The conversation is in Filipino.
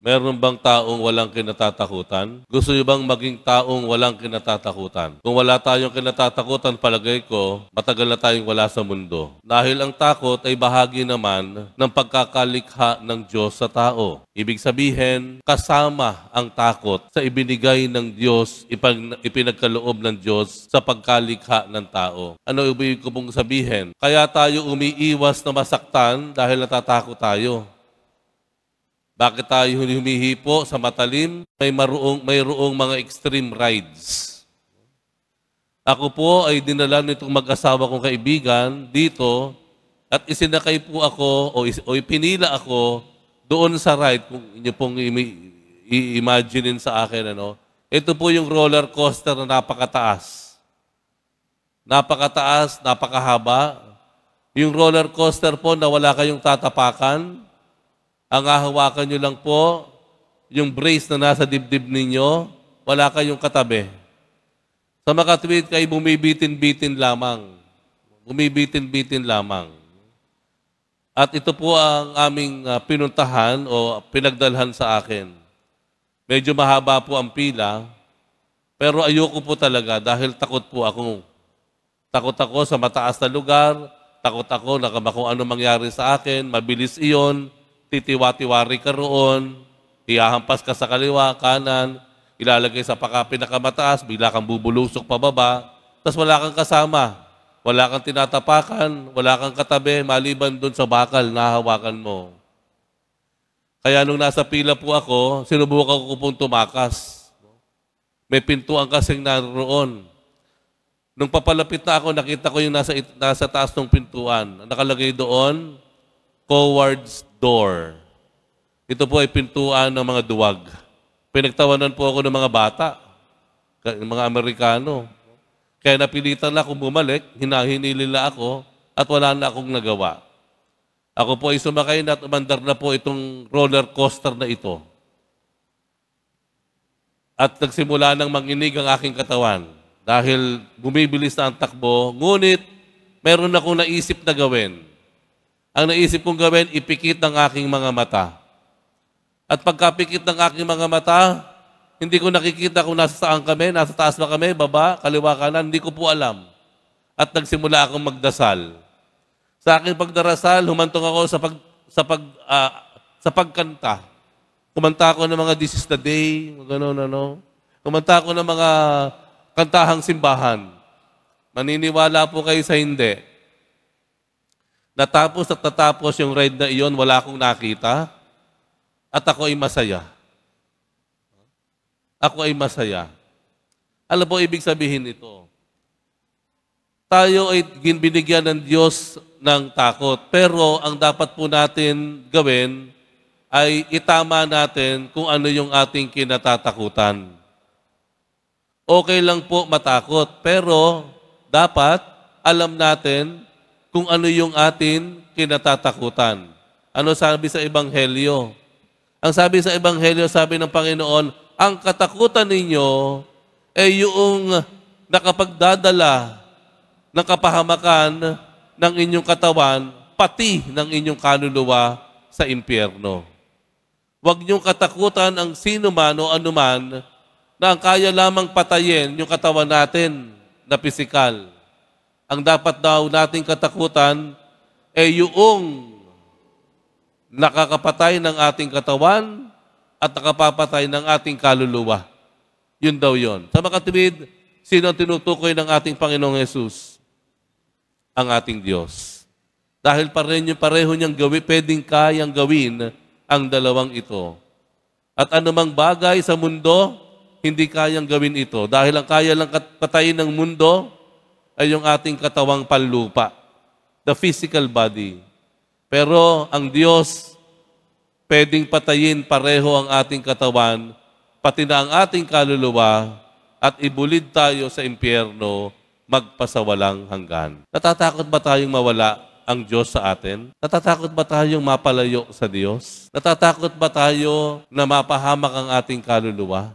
Meron bang taong walang kinatatakutan? Gusto niyo bang maging taong walang kinatatakutan? Kung wala tayong kinatatakutan, palagay ko, matagal na tayong wala sa mundo. Dahil ang takot ay bahagi naman ng pagkakalikha ng Diyos sa tao. Ibig sabihin, kasama ang takot sa ibinigay ng Diyos, ipinagkaloob ng Diyos sa pagkalikha ng tao. Ano ibig ko pong sabihin? Kaya tayo umiiwas na masaktan dahil natatakot tayo. Bakit tayo humihipo sa matalim? Mayroong mga extreme rides. Ako po ay dinala nitong mag-asawa kong kaibigan dito at isinakay po ako o ipinila ako doon sa ride. Kung inyo pong i-imaginein sa akin, ito po yung roller coaster na napakataas. Napakataas, napakahaba. Yung roller coaster po na wala kayong tatapakan. Ang hahawakan nyo lang po, yung brace na nasa dibdib ninyo, wala kayong katabi. Sa makatwid kayo, bumibitin-bitin lamang. Bumibitin-bitin lamang. At ito po ang aming pinuntahan o pinagdalhan sa akin. Medyo mahaba po ang pila, pero ayoko po talaga dahil takot po ako. Takot ako sa mataas na lugar, takot ako na kung ano mangyari sa akin, mabilis iyon, titiwa-tiwari ka roon, ihahampas ka sa kaliwa, kanan, ilalagay sa pinakamataas, bigla kang bubulusok pababa, tapos wala kang kasama, wala kang tinatapakan, wala kang katabi, maliban doon sa bakal na hawakan mo. Kaya nung nasa pila po ako, sinubukan ko pong tumakas. May pintuan kasing naroon. Nung papalapit na ako, nakita ko yung nasa taas ng pintuan. Nakalagay doon, coward's door. Ito po ay pintuan ng mga duwag. Pinagtawanan po ako ng mga bata, ng mga Amerikano. Kaya napilitan na akong bumalik, hinahiniling ako, at wala na akong nagawa. Ako po ay sumakay na at umandar na po itong roller coaster na ito. At nagsimula ng manginig ang aking katawan dahil bumibilis na ang takbo, ngunit meron akong naisip na gawin. Ang naisip kong gawin, ipikit ang aking mga mata. At pagkapikit ng aking mga mata, hindi ko nakikita kung nasa saan kami, nasa taas ba kami, baba, kaliwa, kanan, hindi ko po alam. At nagsimula akong magdasal. Sa aking pagdarasal, humantong ako sa pagkanta. Kumanta ako ng mga This is the Day, gano'n. Kumanta ako ng mga kantahang simbahan. Maniniwala po kayo sa hindi. Natapos yung ride na iyon, wala akong nakita, at ako ay masaya. Ako ay masaya. Alam po ibig sabihin nito? Tayo ay binigyan ng Diyos ng takot, pero ang dapat po natin gawin ay itama natin kung ano yung ating kinatatakutan. Okay lang po matakot, pero dapat alam natin kung ano yung atin kinatatakutan. Ano sabi sa Ebanghelyo? Ang sabi sa Ebanghelyo, sabi ng Panginoon, ang katakutan ninyo ay yung nakapagdadala ng kapahamakan ng inyong katawan, pati ng inyong kaluluwa sa impyerno. Huwag niyong katakutan ang sino man o anuman na ang kaya lamang patayin yung katawan natin na pisikal. Ang dapat daw nating katakutan ay yung nakakapatay ng ating katawan at nakapapatay ng ating kaluluwa. Yun daw yun. Sa makatwid, sino ang tinutukoy ng ating Panginoong Yesus? Ang ating Diyos. Dahil pareho niyang pwedeng kayang gawin ang dalawang ito. At anumang bagay sa mundo, hindi kayang gawin ito. Dahil ang kaya lang patayin ng mundo, ay yung ating katawang panlupa, the physical body. Pero ang Diyos, pwedeng patayin pareho ang ating katawan, pati na ang ating kaluluwa, at ibulid tayo sa impyerno, magpasawalang hanggan. Natatakot ba tayong mawala ang Diyos sa atin? Natatakot ba tayong mapalayo sa Diyos? Natatakot ba tayo na mapahamak ang ating kaluluwa?